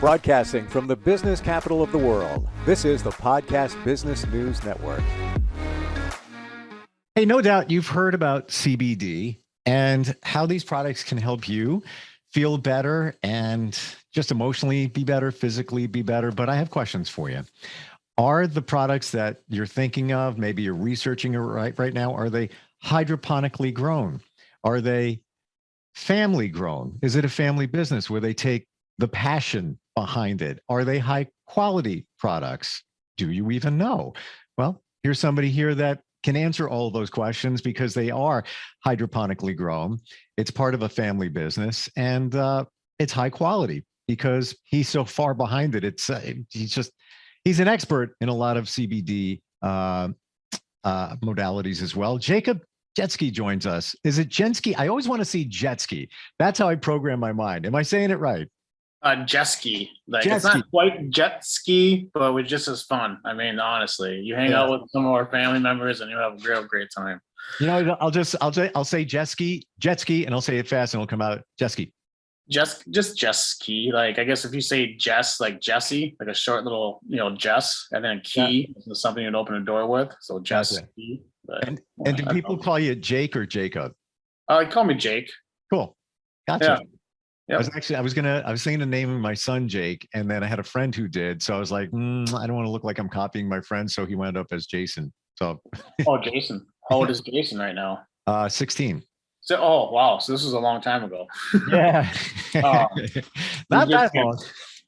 Broadcasting from the business capital of the world, this is the Podcast Business News Network. Hey, no doubt you've heard about CBD and how these products can help you feel better and just emotionally be better, physically be better. But I have questions for you. Are the products that you're thinking of, maybe you're researching right now, are they hydroponically grown? Are they family grown? Is it a family business where they take the passion behind it? Are they high quality products? Do you even know? Well, here's somebody here that can answer all of those questions because they are hydroponically grown. It's part of a family business, and it's high quality because he's so far behind it. He's an expert in a lot of CBD modalities as well. Jacob Jeske joins us. Is it Jeske? I always want to see Jeske. That's how I program my mind. Am I saying it right? Jeske. It's not quite jet ski, but it's just as fun. I mean, honestly, you hang out with some of our family members and you have a real great time. You know, I'll say jet ski, and I'll say it fast, and it'll come out Jeske. Just Jeske. Like, I guess if you say Jess, like Jesse, like a short little, Jess, and then key is something you'd open a door with. So Jeske. And do people call you Jake or Jacob? Call me Jake. Cool. Gotcha. Yeah. Yep. I was thinking of naming my son Jake, and then I had a friend who did. So I was like, I don't want to look like I'm copying my friend. So he wound up as Jason. So. Jason. How old is Jason right now? 16. So, wow. So this was a long time ago. Yeah. Not that long.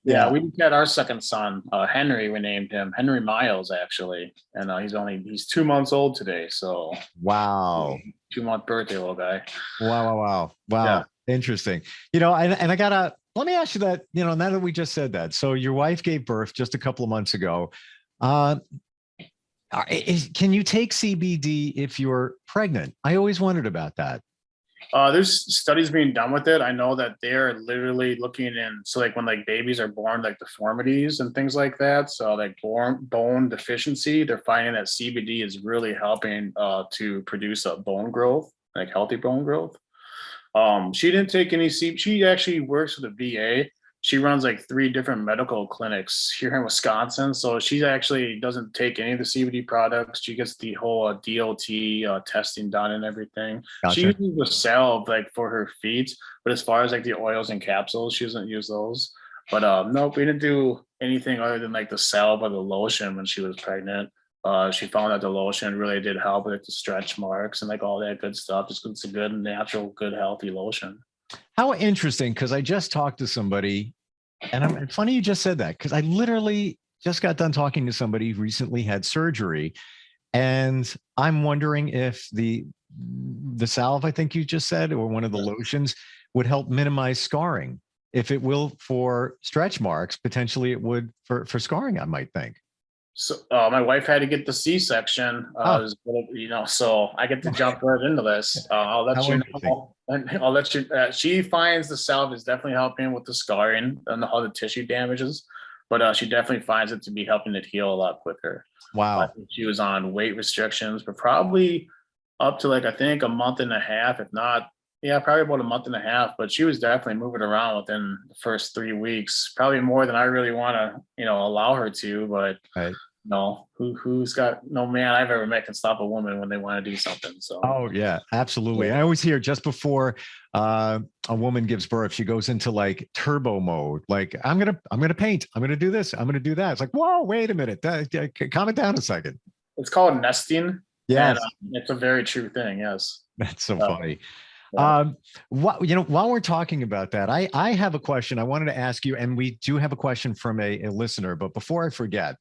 Yeah, we had our second son, Henry. We named him Henry Miles, actually, and he's 2 months old today. So wow, 2-month birthday, little guy. Wow. Yeah. Interesting. And let me ask you that. Now that we just said that, so your wife gave birth just a couple of months ago. Can you take CBD if you're pregnant? I always wondered about that. There's studies being done with it. I know that they're literally looking in, so like when like babies are born, like deformities and things like that. So like bone deficiency, they're finding that CBD is really helping to produce a bone growth, like healthy bone growth. She didn't take any she actually works with the VA. She runs like 3 different medical clinics here in Wisconsin. So she actually doesn't take any of the CBD products. She gets the whole DOT testing done and everything. Gotcha. She uses the salve like for her feet, but as far as like the oils and capsules, she doesn't use those. But nope, we didn't do anything other than like the salve or the lotion when she was pregnant. She found that the lotion really did help with the stretch marks and like all that good stuff. It's a good, natural, good, healthy lotion. How interesting, because I just talked to somebody, and it's funny you just said that, because I literally just got done talking to somebody who recently had surgery, and I'm wondering if the salve, I think you just said, or one of the lotions would help minimize scarring. If it will for stretch marks, potentially it would for scarring, I might think. So my wife had to get the C-section, so I get to jump right into this. I'll let you know. And I'll let you. She finds the salve is definitely helping with the scarring and all the tissue damages, but she definitely finds it to be helping it heal a lot quicker. Wow. She was on weight restrictions, but probably up to like I think a month and a half, if not. Yeah, probably about a month and a half, but she was definitely moving around within the first 3 weeks, probably more than I really want to, allow her to, but right. No, who's got no man I've ever met can stop a woman when they want to do something. So, oh yeah, absolutely. Yeah. I always hear just before a woman gives birth, she goes into like turbo mode. Like I'm gonna paint. I'm gonna do this. I'm gonna do that. It's like, whoa, wait a minute. Calm it down a second. It's called nesting. Yes, it's a very true thing. Yes, that's so funny. While we're talking about that, I have a question I wanted to ask you, and we do have a question from a listener. But before I forget,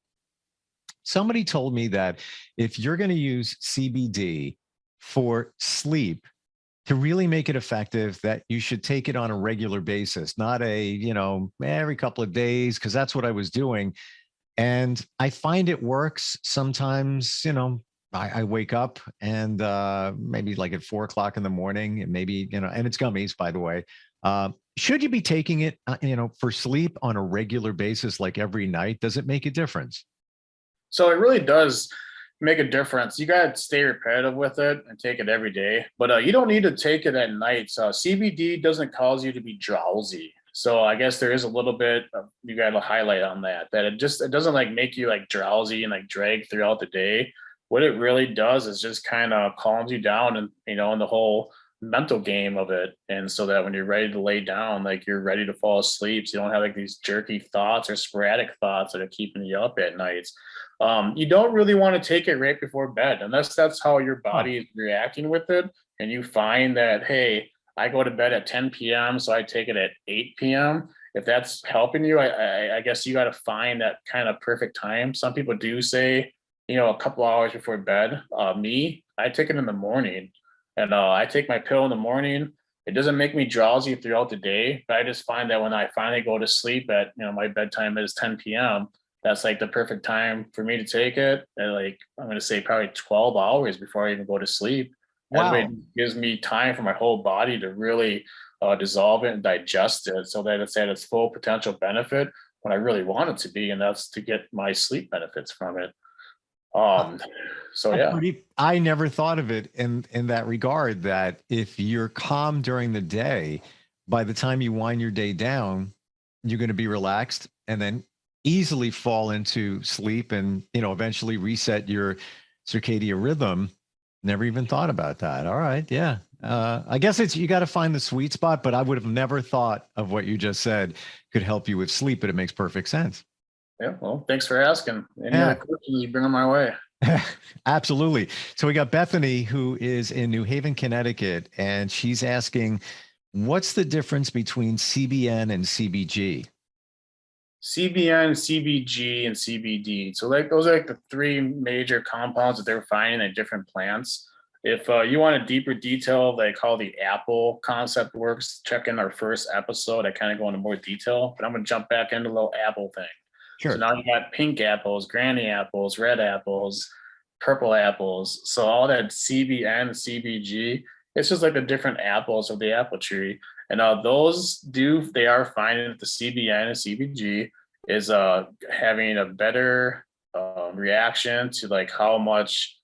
somebody told me that if you're going to use CBD for sleep to really make it effective, that you should take it on a regular basis, not every couple of days, because that's what I was doing. And I find it works sometimes. I wake up and maybe like at 4 o'clock in the morning, and maybe, and it's gummies, by the way. Should you be taking it, for sleep on a regular basis, like every night? Does it make a difference? So it really does make a difference. You got to stay repetitive with it and take it every day, but you don't need to take it at night. So CBD doesn't cause you to be drowsy. So I guess there is a little bit of, you got to highlight on that, that it doesn't like make you like drowsy and like drag throughout the day. What it really does is just kind of calms you down, and in the whole mental game of it. And so that when you're ready to lay down, like you're ready to fall asleep, so you don't have like these jerky thoughts or sporadic thoughts that are keeping you up at nights. You don't really want to take it right before bed unless that's how your body is reacting with it. And you find that, hey, I go to bed at 10 p.m., so I take it at 8 p.m. If that's helping you, I guess you got to find that kind of perfect time. Some people do say, a couple hours before bed. Me, I take it in the morning, and I take my pill in the morning. It doesn't make me drowsy throughout the day, but I just find that when I finally go to sleep at, my bedtime is 10 p.m., that's like the perfect time for me to take it. And like, I'm going to say probably 12 hours before I even go to sleep. That way Wow. it gives me time for my whole body to really dissolve it and digest it, so that it's at its full potential benefit when I really want it to be. And that's to get my sleep benefits from it. Um, so yeah. I never thought of it in that regard, that if you're calm during the day, by the time you wind your day down, you're going to be relaxed and then easily fall into sleep and, eventually reset your circadian rhythm. Never even thought about that. All right. Yeah. I guess you got to find the sweet spot, but I would have never thought of what you just said could help you with sleep, but it makes perfect sense. Yeah. Well, thanks for asking. Any Yeah. other questions, you bring them my way. Absolutely. So we got Bethany, who is in New Haven, Connecticut, and she's asking, what's the difference between CBN and CBG? CBN, CBG, and CBD. So like those are like the three major compounds that they're finding in different plants. If you want a deeper detail of like how the apple concept works, check in our first episode. I kind of go into more detail, but I'm going to jump back into the little apple thing. So Sure. now you got pink apples, granny apples, red apples, purple apples. So all that CBN, CBG, it's just like the different apples of the apple tree. And they are finding that the CBN and CBG is having a better reaction to like how much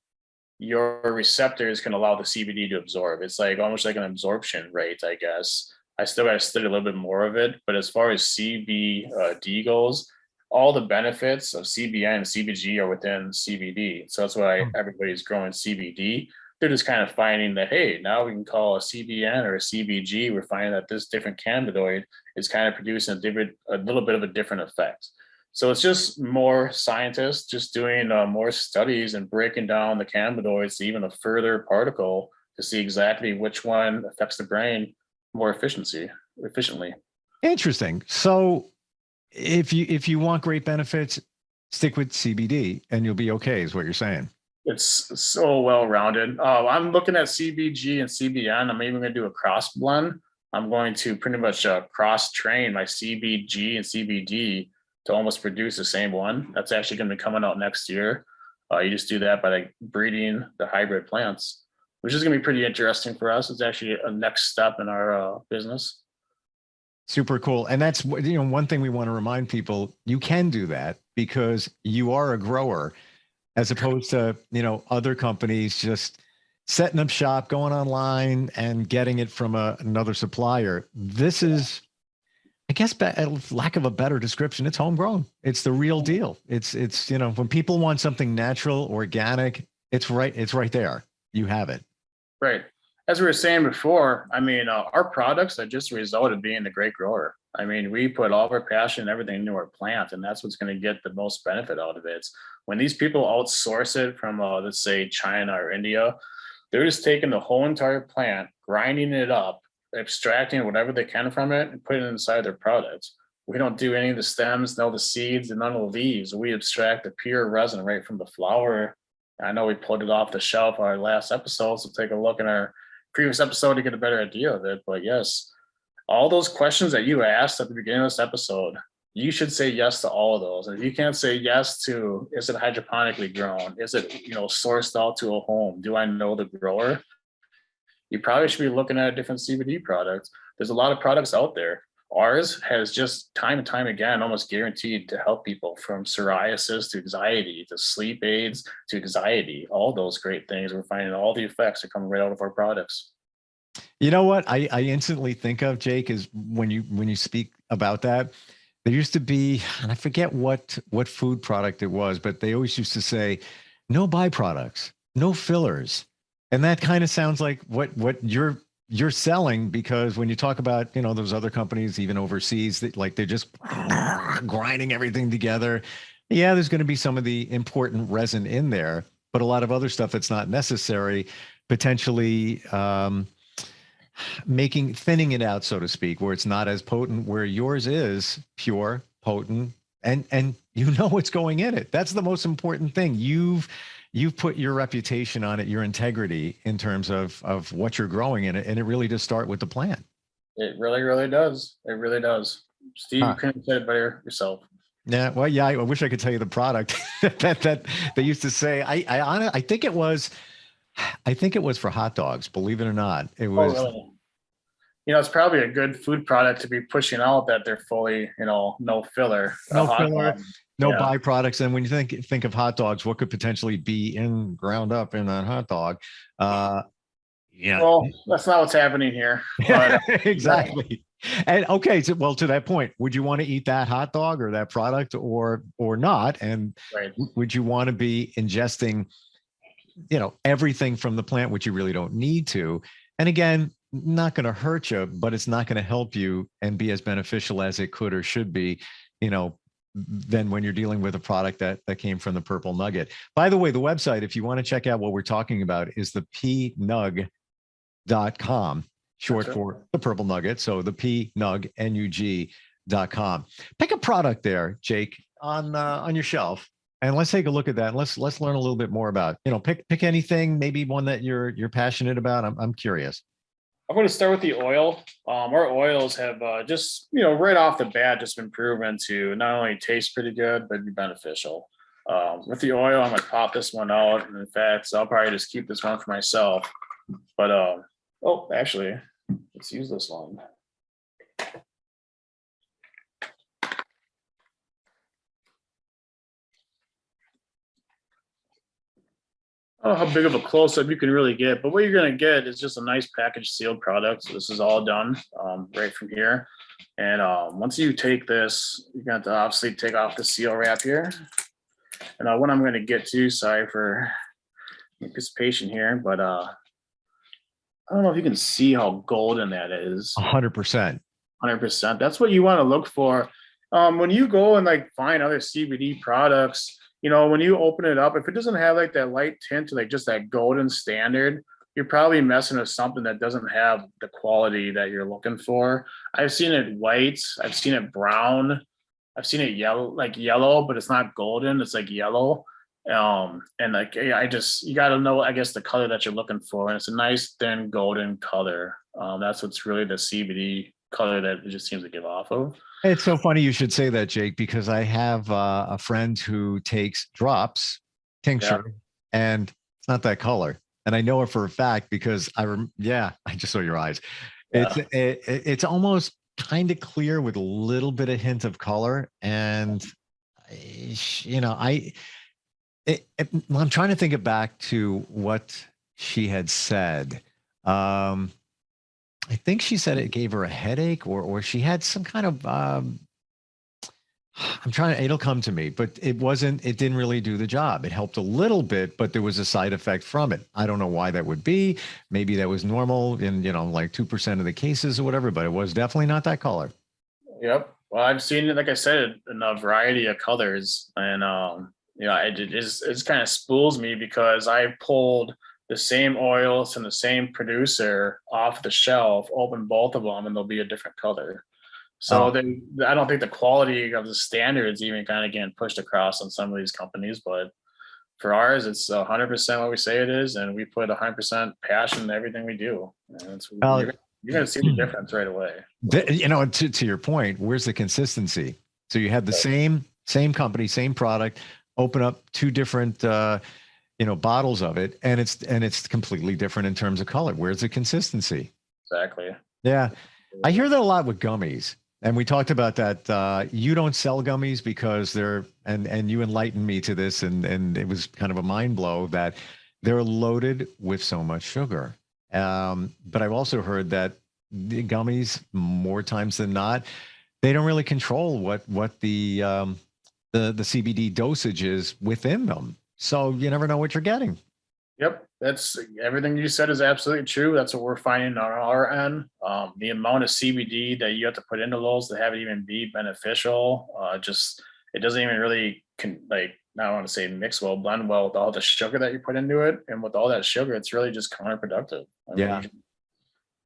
your receptors can allow the CBD to absorb. It's like almost like an absorption rate, I guess. I still got to study a little bit more of it, but as far as CBD goes, all the benefits of CBN and CBG are within CBD. So that's why everybody's growing CBD. They're just kind of finding that, hey, now we can call a CBN or a CBG. We're finding that this different cannabinoid is kind of producing a little bit of a different effect. So it's just more scientists just doing more studies and breaking down the cannabinoids to even a further particle to see exactly which one affects the brain more efficiently. Interesting. So if you want great benefits, stick with CBD and you'll be okay, is what you're saying. It's so well rounded. I'm looking at CBG and CBN. I'm even going to do a cross blend. I'm going to pretty much cross train my CBG and CBD to almost produce the same one. That's actually going to be coming out next year. You just do that by like breeding the hybrid plants, which is going to be pretty interesting for us. It's actually a next step in our business. Super cool. And that's, one thing we want to remind people, you can do that because you are a grower, as opposed to, other companies just setting up shop, going online and getting it from another supplier. This is, I guess, lack of a better description, it's homegrown. It's the real deal. It's when people want something natural, organic, it's right there. You have it. Right. As we were saying before, I mean, our products are just a result of being the great grower. I mean, we put all of our passion and everything into our plant, and that's what's going to get the most benefit out of it. When these people outsource it from, let's say, China or India, they're just taking the whole entire plant, grinding it up, extracting whatever they can from it, and putting it inside their products. We don't do any of the stems, no the seeds, and none of the leaves. We extract the pure resin right from the flower. I know we pulled it off the shelf our last episode, so take a look in our previous episode to get a better idea of it. But yes, all those questions that you asked at the beginning of this episode, you should say yes to all of those. And if you can't say yes to, is it hydroponically grown? Is it, sourced out to a home? Do I know the grower? You probably should be looking at a different CBD product. There's a lot of products out there. Ours has just time and time again almost guaranteed to help people from psoriasis to anxiety to sleep aids to anxiety. All those great things. We're finding all the effects are coming right out of our products. You know what I instantly think of, Jake, is when you speak about that. There used to be, and I forget what food product it was, but they always used to say, no byproducts, no fillers. And that kind of sounds like what you're selling, because when you talk about, those other companies, even overseas, that like they're just grinding everything together. Yeah, there's going to be some of the important resin in there, but a lot of other stuff that's not necessary, potentially thinning it out, so to speak, where it's not as potent, where yours is pure, potent, and what's going in it. That's the most important thing. You've put your reputation on it, your integrity in terms of what you're growing in it, and it really does start with the plant. It really, really does. It really does. Steve, you couldn't have said it better yourself. Yeah, well, yeah. I wish I could tell you the product that they used to say. I think it was for hot dogs. Believe it or not, it was. Oh, really? It's probably a good food product to be pushing out that they're fully, no filler. No filler, no byproducts. And when you think of hot dogs, what could potentially be ground up in that hot dog? Yeah. Well, that's not what's happening here. But, exactly. And okay, so to that point, would you want to eat that hot dog or that product or not? And right. Would you want to be ingesting, everything from the plant, which you really don't need to? And again, not going to hurt you, but it's not going to help you and be as beneficial as it could or should be, than when you're dealing with a product that came from the Purple Nugget. By the way, the website, if you want to check out what we're talking about, is the pnug.com, short for the Purple Nugget. So the pnug.com. Pick a product there, Jake, on your shelf. And let's take a look at that. Let's learn a little bit more about, pick anything, maybe one that you're passionate about. I'm curious. I'm going to start with the oil. Our oils have just, right off the bat, just been proven to not only taste pretty good, but be beneficial. With the oil, I'm going to pop this one out. And in fact, so I'll probably just keep this one for myself. But, actually, let's use this one. I don't know how big of a close-up you can really get, but what you're going to get is just a nice packaged sealed product. So this is all done right from here. And once you take this, you're going to obviously take off the seal wrap here. And what I'm going to get to, sorry for anticipation here, but I don't know if you can see how golden that is. 100%. 100%. That's what you want to look for. When you go and find other CBD products, when you open it up, if it doesn't have that light tint or just that golden standard, you're probably messing with something that doesn't have the quality that you're looking for. I've seen it white, I've seen it brown, I've seen it yellow, but it's not golden, it's yellow. You got to know, I guess, the color that you're looking for. And it's a nice thin golden color. That's what's really the CBD color that it just seems to give off of. It's so funny you should say that, Jake, because I have a friend who takes drops, tincture, and it's not that color. And I know it for a fact because I just saw your eyes. Yeah. It's almost kind of clear with a little bit of hint of color. And, I'm trying to think it back to what she had said. I think she said it gave her a headache or she had some kind of, it'll come to me, but it didn't really do the job. It helped a little bit, but there was a side effect from it. I don't know why that would be. Maybe that was normal in, 2% of the cases or whatever, but it was definitely not that color. Yep. Well, I've seen it, like I said, in a variety of colors. And, it kind of spools me because I pulled the same oils from the same producer off the shelf, open both of them, and they'll be a different color. So I don't think the quality of the standards even kind of getting pushed across on some of these companies, but for ours, it's 100% what we say it is, and we put 100% passion in everything we do. And you're going to see the difference right away. To your point, where's the consistency? So you have the same company, same product, open up two different bottles of it, and it's completely different in terms of color. Where's the consistency? Exactly. Yeah. I hear that a lot with gummies. And we talked about that. You don't sell gummies because and you enlightened me to this, and it was kind of a mind blow that they're loaded with so much sugar. But I've also heard that the gummies, more times than not, they don't really control what the CBD dosage is within them. So you never know what you're getting. Yep, that's everything you said is absolutely true. That's what we're finding on our end. The amount of CBD that you have to put into those to have it even be beneficial, just it doesn't even really I don't want to say mix well, blend well with all the sugar that you put into it, and with all that sugar, it's really just counterproductive. I mean, Yeah. it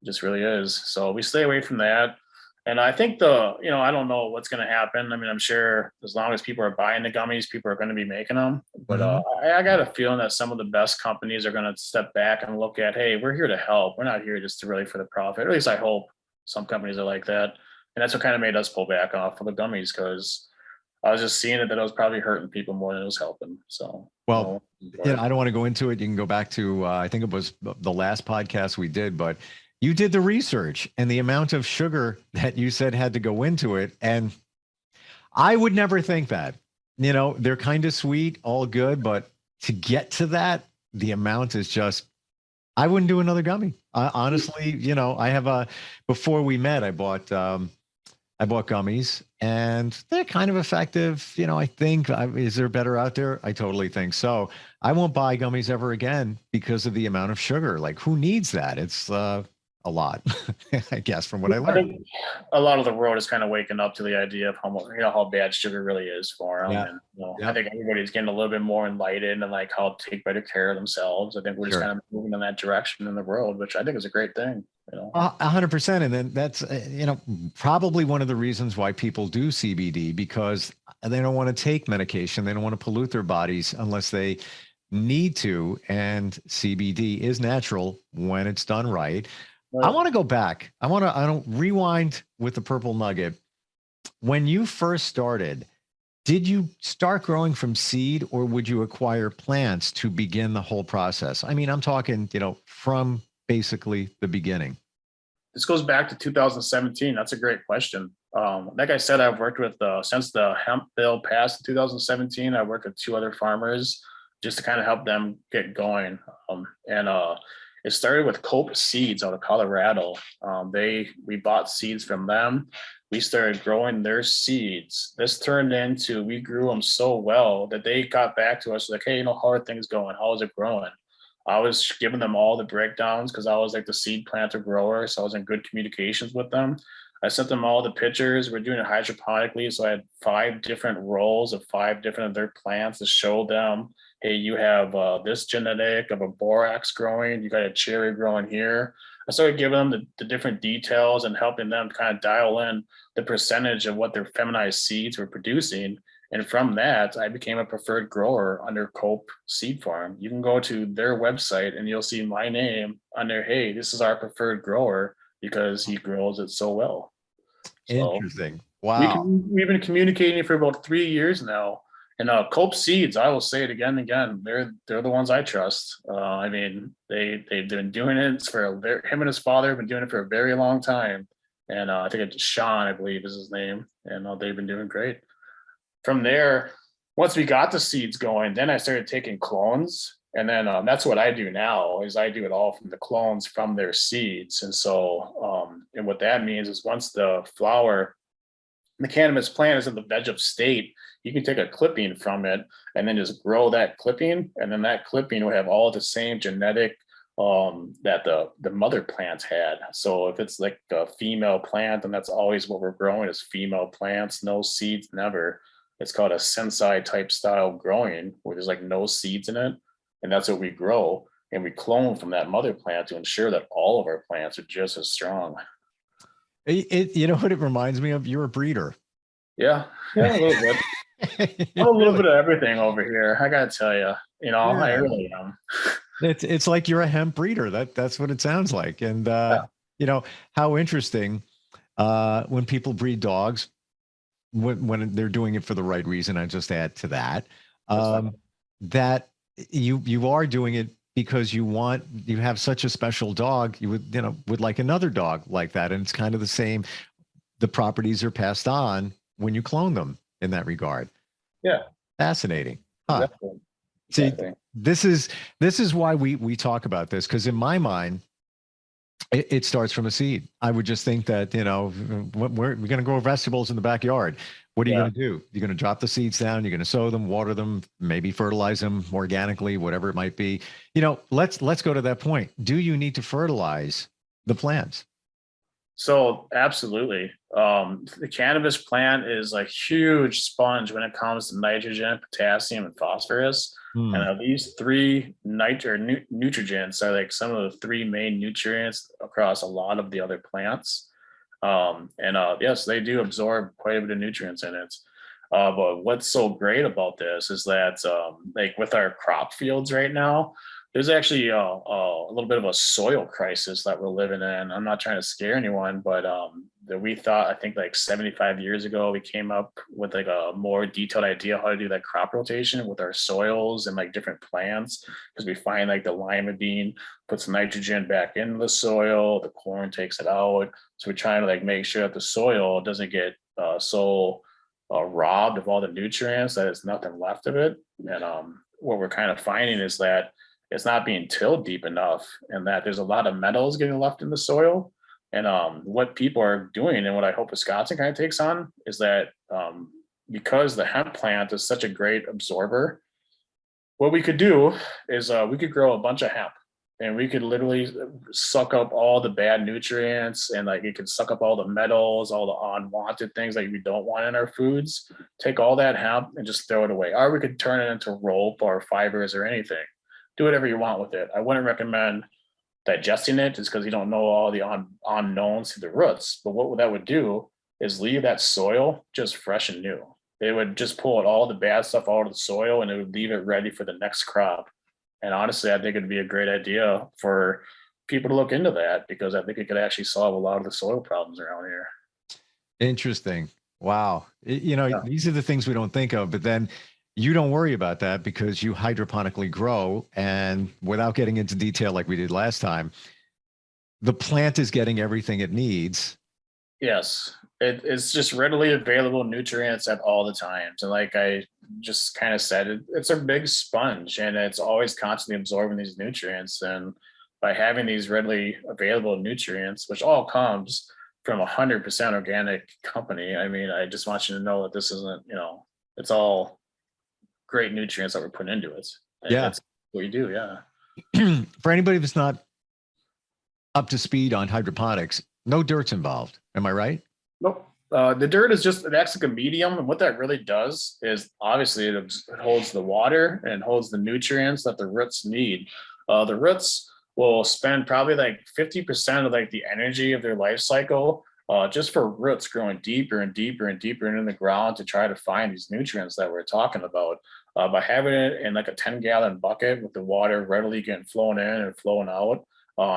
just really is. So we stay away from that. And I think I don't know what's going to happen. I mean, I'm sure as long as people are buying the gummies, people are going to be making them. But Mhm. I got a feeling that some of the best companies are going to step back and look at, hey, we're here to help. We're not here just to really for the profit. Or at least I hope some companies are like that. And that's what kind of made us pull back off of the gummies, because I was just seeing it that it was probably hurting people more than it was helping. So, Well, I don't want to go into it. You can go back to, I think it was the last podcast we did, but you did the research and the amount of sugar that you said had to go into it. And I would never think that. They're kind of sweet, all good, but to get to that, the amount is just, I wouldn't do another gummy. Honestly, I have before we met, I bought gummies and they're kind of effective. I think, is there better out there? I totally think so. I won't buy gummies ever again because of the amount of sugar. Like, who needs that? It's a lot, I guess, from what I I learned. think a lot of the world is kind of waking up to the idea of how much, how bad sugar really is for them. Yeah. And, I Yeah. think everybody's getting a little bit more enlightened and like how to take better care of themselves. I think we're just Sure. kind of moving in that direction in the world, which I think is a great thing. 100%. And then that's, probably one of the reasons why people do CBD, because they don't want to take medication. They don't want to pollute their bodies unless they need to. And CBD is natural when it's done right. I Right. want to go back. I don't rewind with the purple nugget. When you first started, did you start growing from seed or would you acquire plants to begin the whole process? I mean, I'm talking, from basically the beginning. This goes back to 2017. That's a great question. Like I said, I've worked with since the hemp bill passed in 2017. I worked with two other farmers just to kind of help them get going. And it started with Cope Seeds out of Colorado. We bought seeds from them. We started growing their seeds. This turned into, we grew them so well that they got back to us like, hey, how are things going? How is it growing? I was giving them all the breakdowns because I was like the seed planter grower. So I was in good communications with them. I sent them all the pictures. We're doing it hydroponically. So I had 5 different rows of 5 different of their plants to show them, hey, you have this genetic of a borax growing. You got a cherry growing here. I started giving them the different details and helping them kind of dial in the percentage of what their feminized seeds were producing. And from that, I became a preferred grower under Cope Seed Farm. You can go to their website and you'll see my name under, hey, this is our preferred grower because he grows it so well. So Interesting. Wow. we've been communicating for about 3 years now. And Cope Seeds, I will say it again and again. They're the ones I trust. I mean, they've been doing it him and his father have been doing it for a very long time. And I think it's Sean, I believe is his name. And they've been doing great. From there, once we got the seeds going, then I started taking clones. And then that's what I do now is I do it all from the clones from their seeds. And so, and what that means is once the cannabis plant is in the veg state, you can take a clipping from it and then just grow that clipping. And then that clipping will have all the same genetic that the mother plant had. So if it's like a female plant, and that's always what we're growing is female plants, no seeds, never. It's called a sensei type style growing where there's like no seeds in it. And that's what we grow. And we clone from that mother plant to ensure that all of our plants are just as strong. You know what it reminds me of? You're a breeder. Yeah, a little bit. I'm a little bit of everything over here. I gotta tell you, I Yeah. really am. It's like you're a hemp breeder. That's what it sounds like. And how interesting when people breed dogs when they're doing it for the right reason. I just add to that that you are doing it because you have such a special dog. You would like another dog like that, and it's kind of the same. The properties are passed on when you clone them in that regard. Yeah, Fascinating. Huh. exactly. See, this is why we talk about this, because in my mind, It starts from a seed. I would just think that, we're going to grow vegetables in the backyard. What are you Yeah. going to do? You're going to drop the seeds down. You're going to sow them, water them, maybe fertilize them organically, whatever it might be. Let's go to that point. Do you need to fertilize the plants? So absolutely. The cannabis plant is a huge sponge when it comes to nitrogen, potassium, and phosphorus. Hmm. And these three nutrients are like some of the three main nutrients across a lot of the other plants. Yes, they do absorb quite a bit of nutrients in it. But what's so great about this is that, like with our crop fields right now, there's actually a little bit of a soil crisis that we're living in. I'm not trying to scare anyone, but that we thought, I think like 75 years ago, we came up with like a more detailed idea how to do that crop rotation with our soils and like different plants, because we find like the lima bean puts nitrogen back into the soil, the corn takes it out. So we're trying to like make sure that the soil doesn't get so robbed of all the nutrients that there's nothing left of it. And what we're kind of finding is that it's not being tilled deep enough, and that there's a lot of metals getting left in the soil. And what people are doing, and what I hope Wisconsin kind of takes on, is that because the hemp plant is such a great absorber, what we could do is we could grow a bunch of hemp, and we could literally suck up all the bad nutrients, and like it could suck up all the metals, all the unwanted things that we don't want in our foods. Take all that hemp and just throw it away, or we could turn it into rope or fibers or anything. Do whatever you want with it. I wouldn't recommend digesting it just because you don't know all the unknowns to the roots. But what that would do is leave that soil just fresh and new. It would just pull out all the bad stuff out of the soil, and it would leave it ready for the next crop. And honestly, I think it'd be a great idea for people to look into that, because I think it could actually solve a lot of the soil problems around here. Interesting. Wow. Yeah. These are the things we don't think of, but then you don't worry about that because you hydroponically grow. And without getting into detail like we did last time, the plant is getting everything it needs. Yes, it's just readily available nutrients at all the times. And like I just kind of said, it's a big sponge, and it's always constantly absorbing these nutrients. And by having these readily available nutrients, which all comes from 100% organic company, I mean, I just want you to know that this isn't, it's all great nutrients that we're putting into it. And Yeah. that's what you do. Yeah. For anybody that's not up to speed on hydroponics, no dirt's involved. Am I right? Nope. The dirt is just, it acts like a medium. And what that really does is obviously it holds the water and holds the nutrients that the roots need. The roots will spend probably like 50% of like the energy of their life cycle just for roots growing deeper and deeper and deeper into the ground to try to find these nutrients that we're talking about. By having it in like a 10-gallon bucket with the water readily getting flown in and flowing out,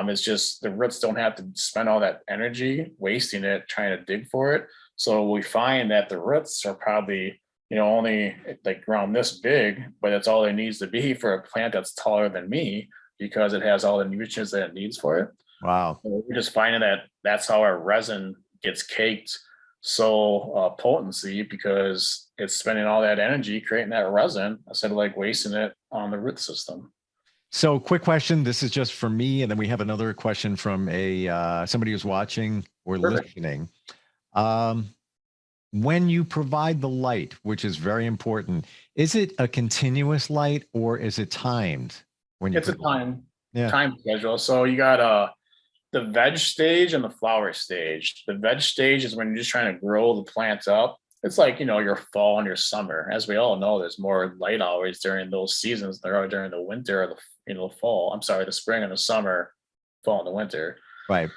it's just the roots don't have to spend all that energy wasting it trying to dig for it. So we find that the roots are probably, only like around this big, but that's all it needs to be for a plant that's taller than me, because it has all the nutrients that it needs for it. Wow. So we're just finding that that's how our resin gets caked so potency, because it's spending all that energy creating that resin instead of like wasting it on the root system. So quick question. This is just for me. And then we have another question from somebody who's watching or Perfect. listening. When you provide the light, which is very important, is it a continuous light or is it timed? It's a time Yeah. time schedule. So you got the veg stage and the flower stage. The veg stage is when you're just trying to grow the plants up. It's like, your fall and your summer. As we all know, there's more light hours during those seasons than there are during the winter or the fall. I'm sorry, the spring and the summer, fall and the winter. Right.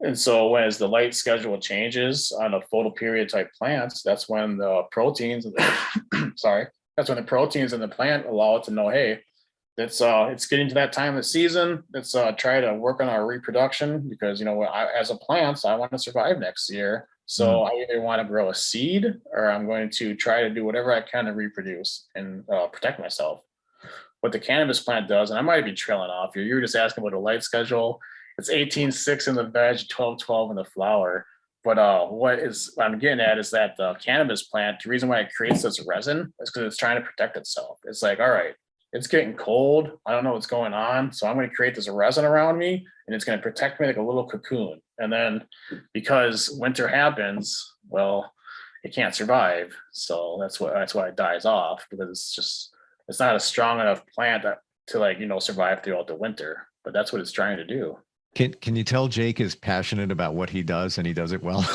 And so as the light schedule changes on a photoperiod type plants, that's when the proteins, that's when the proteins in the plant allow it to know, hey, it's getting to that time of the season. Let's try to work on our reproduction, because as a plant, I want to survive next year. So I either want to grow a seed, or I'm going to try to do whatever I can to reproduce and protect myself. What the cannabis plant does, and I might be trailing off here. You were just asking about a light schedule. It's 18-6 in the veg, 12-12 in the flower. But what I'm getting at is that the cannabis plant, the reason why it creates this resin is because it's trying to protect itself. It's like, all right, it's getting cold. I don't know what's going on. So I'm going to create this resin around me and it's going to protect me like a little cocoon. And then because winter happens, well, it can't survive. So that's why it dies off, because it's not a strong enough plant to survive throughout the winter. But that's what it's trying to do. Can you tell Jake is passionate about what he does and he does it well?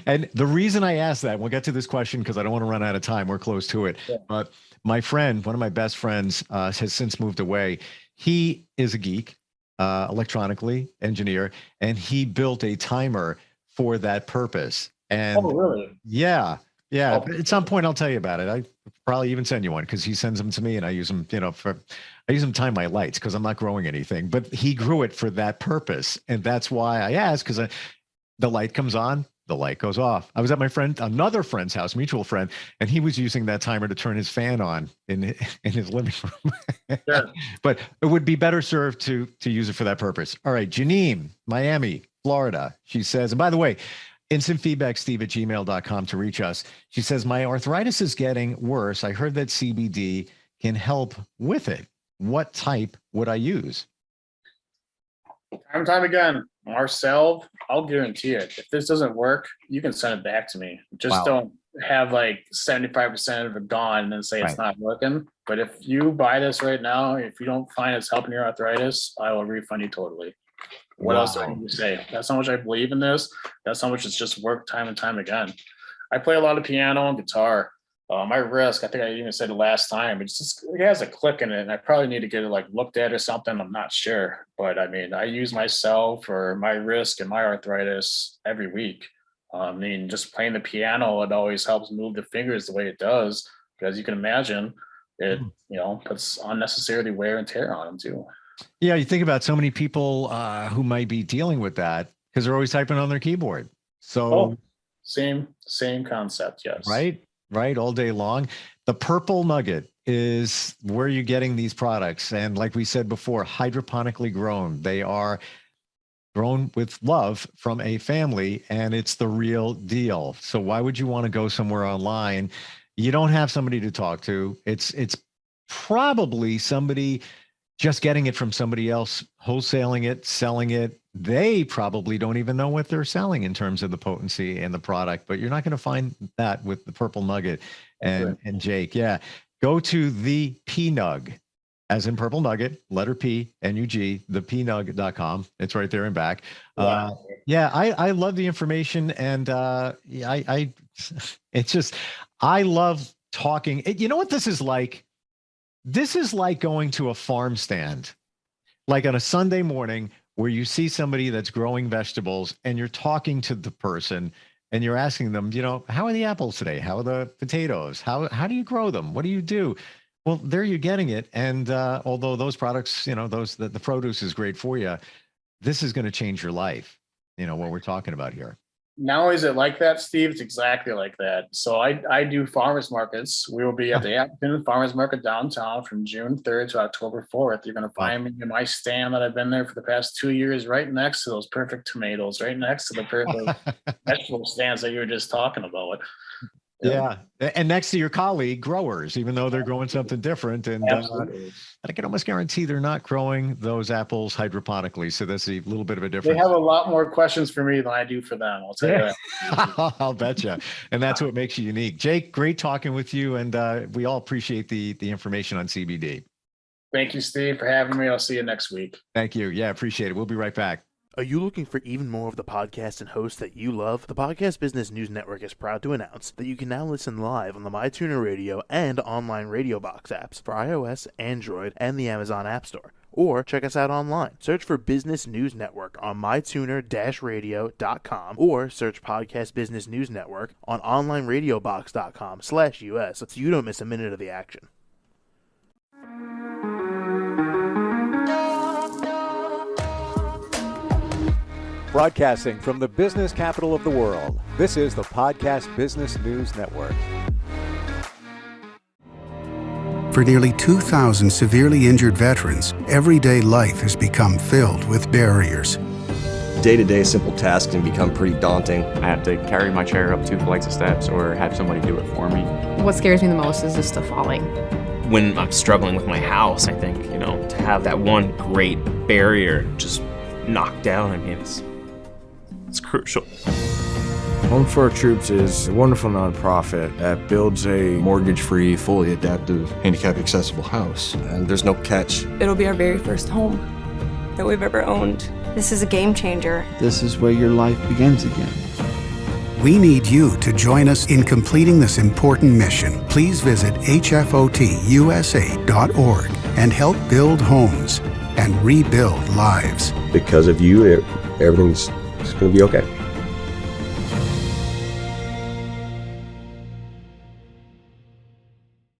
And the reason I ask that, we'll get to this question because I don't want to run out of time. We're close to it. Yeah. But my friend, one of my best friends, has since moved away. He is a geek, electronically engineer, and he built a timer for that purpose. And Oh, really? yeah. Oh. At some point, I'll tell you about it. I probably even send you one because he sends them to me and I use them, I use them to time my lights because I'm not growing anything, but he grew it for that purpose. And that's why I asked, because the light comes on, the light goes off. I was at another friend's house, mutual friend, and he was using that timer to turn his fan on in his living room. Sure. But it would be better served to use it for that purpose. All right, Janine, Miami, Florida. She says, and by the way, instant feedback, steve@gmail.com to reach us. She says, my arthritis is getting worse. I heard that CBD can help with it. What type would I use? Time and time again, Marcel, I'll guarantee it. If this doesn't work, you can send it back to me. Just don't have like 75% of it gone and then say it's not working. But if you buy this right now, if you don't find it's helping your arthritis, I will refund you totally. What else do I need to say? That's how much I believe in this. That's how much it's just worked time and time again. I play a lot of piano and guitar. My wrist, I think I even said it last time, it has a click in it, and I probably need to get it looked at or something. I'm not sure, but I mean, I use myself for my wrist and my arthritis every week. I mean, just playing the piano, it always helps move the fingers the way it does, because you can imagine it, puts unnecessarily wear and tear on them too. Yeah, you think about so many people who might be dealing with that because they're always typing on their keyboard. So same concept, yes. Right, all day long. The Purple Nugget is where you're getting these products. And like we said before, hydroponically grown. They are grown with love from a family, and it's the real deal. So why would you want to go somewhere online? You don't have somebody to talk to. It's probably somebody just getting it from somebody else, wholesaling it, selling it. They probably don't even know what they're selling in terms of the potency and the product, but you're not going to find that with the Purple Nugget and Jake. Yeah. Go to the PNUG, as in Purple Nugget, letter P, N-U-G, thepnug.com. It's right there and back. Wow. I love the information, and it's just, I love talking. You know what this is like? This is like going to a farm stand, like on a Sunday morning, where you see somebody that's growing vegetables and you're talking to the person and you're asking them, how are the apples today? How are the potatoes? How do you grow them? What do you do? Well, there you're getting it. And although those products, the produce is great for you, this is going to change your life, what we're talking about here. Not only is it like that, Steve, it's exactly like that. So I do farmers markets. We will be at the afternoon farmers market downtown from June 3rd to October 4th. You're going to find me in my stand that I've been there for the past 2 years, right next to those perfect tomatoes, right next to the perfect vegetable stands that you were just talking about. Yeah. And next to your colleague growers, even though they're growing something different. And I can almost guarantee they're not growing those apples hydroponically. So that's a little bit of a difference. They have a lot more questions for me than I do for them. I'll tell you that. I'll bet you. And that's what makes you unique. Jake, great talking with you. And we all appreciate the information on CBD. Thank you, Steve, for having me. I'll see you next week. Thank you. Yeah, appreciate it. We'll be right back. Are you looking for even more of the podcasts and hosts that you love? The Podcast Business News Network is proud to announce that you can now listen live on the MyTuner Radio and online Radio Box apps for iOS, Android, and the Amazon App Store. Or check us out online. Search for Business News Network on mytuner-radio.com or search Podcast Business News Network on onlineradiobox.com/US so you don't miss a minute of the action. Broadcasting from the business capital of the world, this is the Podcast Business News Network. For nearly 2,000 severely injured veterans, everyday life has become filled with barriers. Day-to-day simple tasks can become pretty daunting. I have to carry my chair up 2 flights of steps or have somebody do it for me. What scares me the most is just the falling. when I'm struggling with my house, I think, to have that one great barrier just knocked down, I mean, it's crucial. Home for Our Troops is a wonderful nonprofit that builds a mortgage-free, fully adaptive, handicap-accessible house. And there's no catch. It'll be our very first home that we've ever owned. This is a game changer. This is where your life begins again. We need you to join us in completing this important mission. Please visit hfotusa.org and help build homes and rebuild lives. Because of you, everything's going to be okay.